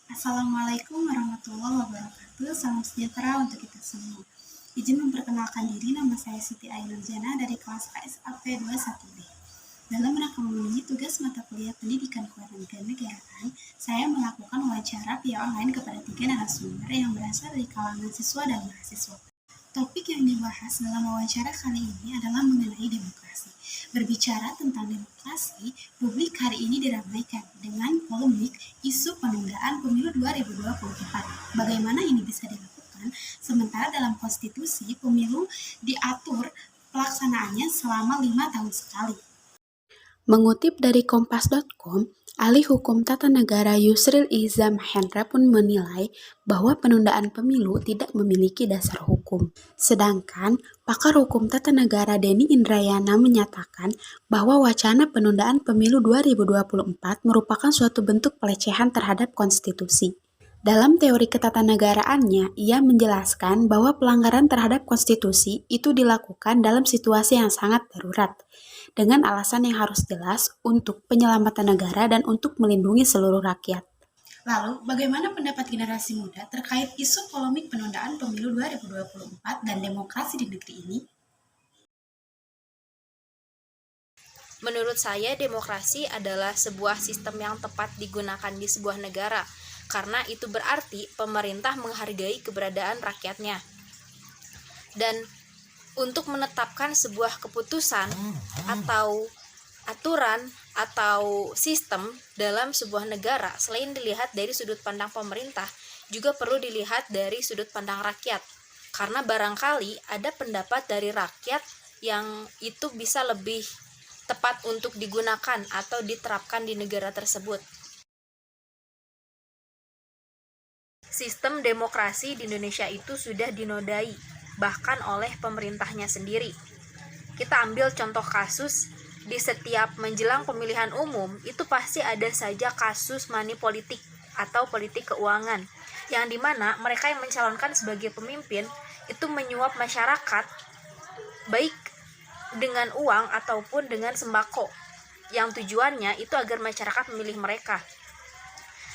Assalamualaikum warahmatullahi wabarakatuh. Salam sejahtera untuk kita semua. Izin memperkenalkan diri, nama saya Siti Ainul Jana dari kelas KSAP 21B. Dalam rangka memenuhi tugas mata kuliah Pendidikan Kewarganegaraan, saya melakukan wawancara via online kepada 3 narasumber yang berasal dari kalangan siswa dan mahasiswa. Topik yang dibahas dalam wawancara kali ini adalah mengenai demokrasi. Berbicara tentang demokrasi, publik hari ini diramaikan dengan polemik isu penundaan pemilu 2024. Bagaimana ini bisa dilakukan? Sementara dalam konstitusi, pemilu diatur pelaksanaannya selama 5 tahun sekali. Mengutip dari Kompas.com, ahli hukum tata negara Yusril Iza Mahendra pun menilai bahwa penundaan pemilu tidak memiliki dasar hukum. Sedangkan pakar hukum tata negara Denny Indrayana menyatakan bahwa wacana penundaan pemilu 2024 merupakan suatu bentuk pelecehan terhadap konstitusi. Dalam teori ketatanegaraannya, ia menjelaskan bahwa pelanggaran terhadap konstitusi itu dilakukan dalam situasi yang sangat darurat, dengan alasan yang harus jelas untuk penyelamatan negara dan untuk melindungi seluruh rakyat. Lalu, bagaimana pendapat generasi muda terkait isu polemik penundaan pemilu 2024 dan demokrasi di negeri ini? Menurut saya, demokrasi adalah sebuah sistem yang tepat digunakan di sebuah negara, karena itu berarti pemerintah menghargai keberadaan rakyatnya. Dan untuk menetapkan sebuah keputusan atau aturan atau sistem dalam sebuah negara, selain dilihat dari sudut pandang pemerintah, juga perlu dilihat dari sudut pandang rakyat. Karena barangkali ada pendapat dari rakyat yang itu bisa lebih tepat untuk digunakan atau diterapkan di negara tersebut. Sistem demokrasi di Indonesia itu sudah dinodai, bahkan oleh pemerintahnya sendiri. Kita ambil contoh kasus, di setiap menjelang pemilihan umum, itu pasti ada saja kasus money politik atau politik keuangan, yang dimana mereka yang mencalonkan sebagai pemimpin itu menyuap masyarakat, baik dengan uang ataupun dengan sembako, yang tujuannya itu agar masyarakat memilih mereka.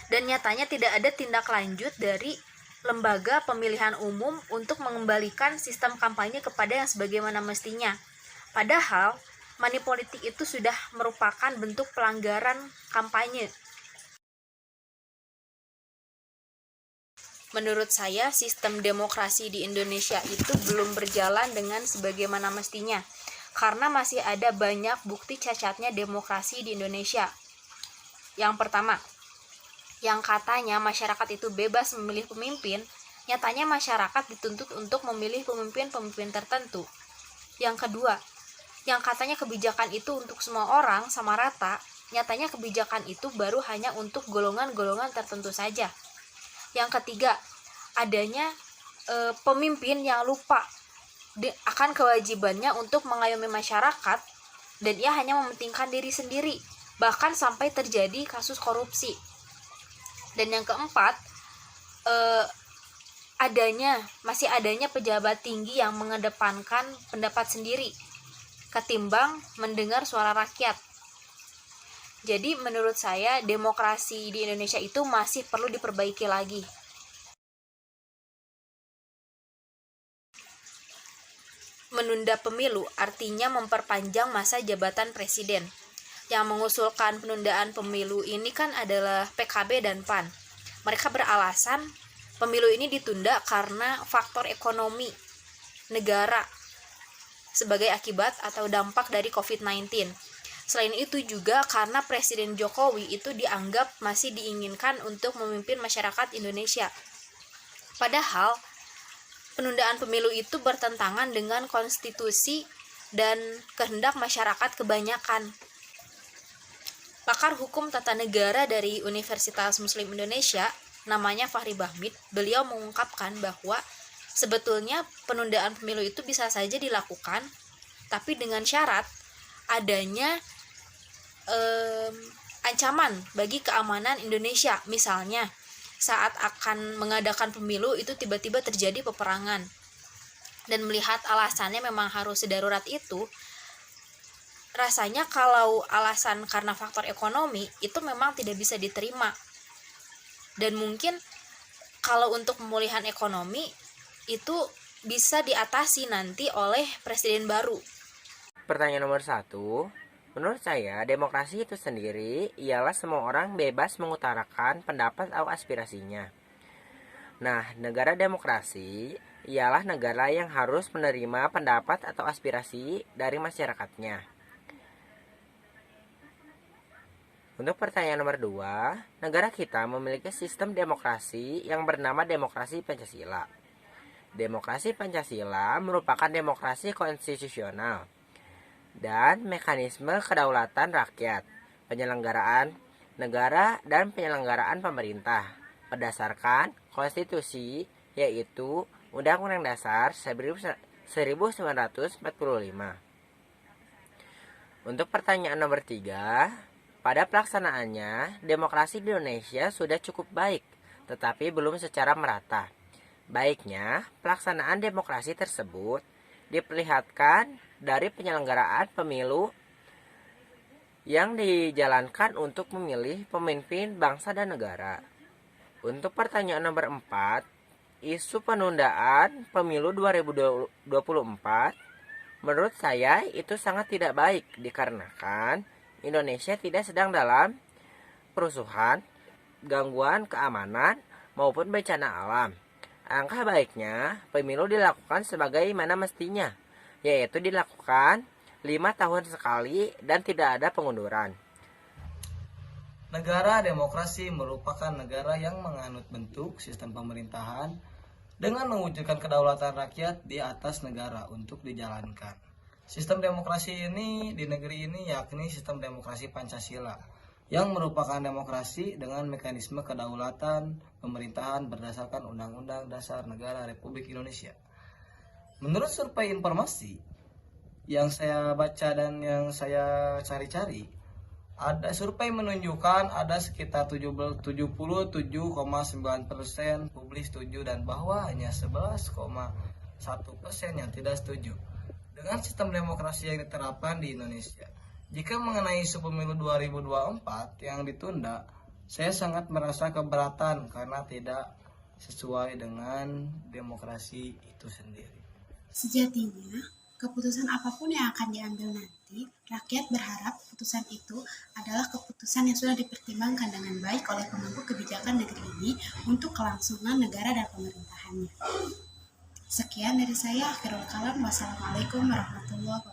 Dan nyatanya tidak ada tindak lanjut dari lembaga pemilihan umum untuk mengembalikan sistem kampanye kepada yang sebagaimana mestinya. Padahal money politik itu sudah merupakan bentuk pelanggaran kampanye. Menurut saya, sistem demokrasi di Indonesia itu belum berjalan dengan sebagaimana mestinya, karena masih ada banyak bukti cacatnya demokrasi di Indonesia. Yang pertama, yang katanya masyarakat itu bebas memilih pemimpin, nyatanya masyarakat dituntut untuk memilih pemimpin-pemimpin tertentu. Yang kedua, yang katanya kebijakan itu untuk semua orang sama rata, nyatanya kebijakan itu baru hanya untuk golongan-golongan tertentu saja. Yang ketiga, adanya pemimpin yang lupa akan kewajibannya untuk mengayomi masyarakat, dan ia hanya mementingkan diri sendiri, bahkan sampai terjadi kasus korupsi. Dan yang keempat, masih adanya pejabat tinggi yang mengedepankan pendapat sendiri ketimbang mendengar suara rakyat. Jadi menurut saya, demokrasi di Indonesia itu masih perlu diperbaiki lagi. Menunda pemilu artinya memperpanjang masa jabatan presiden. Yang mengusulkan penundaan pemilu ini kan adalah PKB dan PAN. Mereka beralasan pemilu ini ditunda karena faktor ekonomi negara sebagai akibat atau dampak dari COVID-19. Selain itu juga karena Presiden Jokowi itu dianggap masih diinginkan untuk memimpin masyarakat Indonesia. Padahal penundaan pemilu itu bertentangan dengan konstitusi dan kehendak masyarakat kebanyakan. Pakar hukum tata negara dari Universitas Muslim Indonesia, namanya Fahri Bahmid, beliau mengungkapkan bahwa sebetulnya penundaan pemilu itu bisa saja dilakukan, tapi dengan syarat adanya ancaman bagi keamanan Indonesia. Misalnya, saat akan mengadakan pemilu itu tiba-tiba terjadi peperangan. Dan melihat alasannya memang harus sedarurat itu, rasanya kalau alasan karena faktor ekonomi itu memang tidak bisa diterima. Dan mungkin kalau untuk pemulihan ekonomi itu bisa diatasi nanti oleh presiden baru. Pertanyaan nomor 1, menurut saya demokrasi itu sendiri ialah semua orang bebas mengutarakan pendapat atau aspirasinya. Nah, negara demokrasi ialah negara yang harus menerima pendapat atau aspirasi dari masyarakatnya. Untuk pertanyaan nomor 2, negara kita memiliki sistem demokrasi yang bernama demokrasi Pancasila. Demokrasi Pancasila merupakan demokrasi konstitusional dan mekanisme kedaulatan rakyat, penyelenggaraan negara dan penyelenggaraan pemerintah berdasarkan konstitusi, yaitu Undang-Undang Dasar 1945. Untuk pertanyaan nomor 3, pada pelaksanaannya, demokrasi di Indonesia sudah cukup baik, tetapi belum secara merata. Baiknya, pelaksanaan demokrasi tersebut diperlihatkan dari penyelenggaraan pemilu yang dijalankan untuk memilih pemimpin bangsa dan negara. Untuk pertanyaan nomor 4, isu penundaan pemilu 2024, menurut saya itu sangat tidak baik dikarenakan Indonesia tidak sedang dalam kerusuhan, gangguan keamanan, maupun bencana alam. Alangkah baiknya pemilu dilakukan sebagaimana mestinya, yaitu dilakukan 5 tahun sekali dan tidak ada pengunduran. Negara demokrasi merupakan negara yang menganut bentuk sistem pemerintahan dengan mewujudkan kedaulatan rakyat di atas negara untuk dijalankan. Sistem demokrasi ini di negeri ini yakni sistem demokrasi Pancasila yang merupakan demokrasi dengan mekanisme kedaulatan pemerintahan berdasarkan Undang-Undang Dasar Negara Republik Indonesia. Menurut survei informasi yang saya baca dan yang saya cari-cari, ada survei menunjukkan ada sekitar 77,9% publik setuju dan bahwa hanya 11,1% yang tidak setuju dengan sistem demokrasi yang diterapkan di Indonesia. Jika mengenai isu pemilu 2024 yang ditunda, saya sangat merasa keberatan karena tidak sesuai dengan demokrasi itu sendiri. Sejatinya, keputusan apapun yang akan diambil nanti, rakyat berharap keputusan itu adalah keputusan yang sudah dipertimbangkan dengan baik oleh pemangku kebijakan negeri ini untuk kelangsungan negara dan pemerintahannya. Sekian dari saya, akhirul kalam. Wassalamualaikum warahmatullahi wabarakatuh.